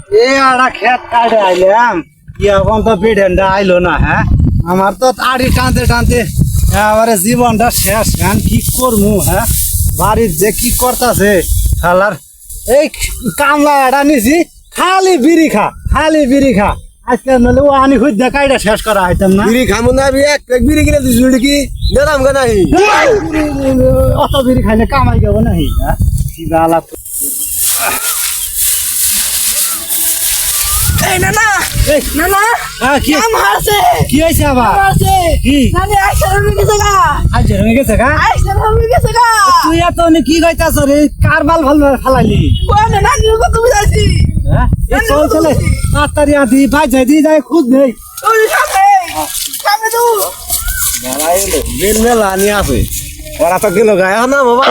এ আড়া খেত কাটে আইলাম এখন তো বিড়েনটা আইলো না। হ্যাঁ, আমার তো আড়ি টানতে টানতে এবারে জীবনটা শেষ। হ্যাঁ, কি করবো? হ্যাঁ, বাড়ির যে কি করতেছে শালার এই কামলা এটা নিছি, খালি বিড়ি খা, খালি বিড়ি খা। আজকে নলে ও আনি খুঁজ দেখাইটা শেষ করা হইতাম না। বিড়ি খামু না আমি এক প্যাক বিড়ি কিনে দিছি কি দাম গা নাই অত বিড়ি খাইলে কামাই যাবো নাহি। হ্যাঁ, কি বালা এই নানা এই নানা হ্যাঁ, কি কাম হারছে কি হয়েছে আবার? হারছে কি নানি আইসা হয়ে গেছে গা আজ হয়ে গেছে গা? আইসা হয়ে গেছে গা তুই এত কি কইতাছ রে? কার বাল ভাল ফালাইলি? কোন নানি কত বুঝাইছি হ্যাঁ, এই চল চলে তাড়াতাড়ি আদি বাজাই দিয়ে যায় খুদ নেই। ওই সামনে সামনে তো মেলা নিয়ে আছে ওরা তো গেল গায়ে না বাবা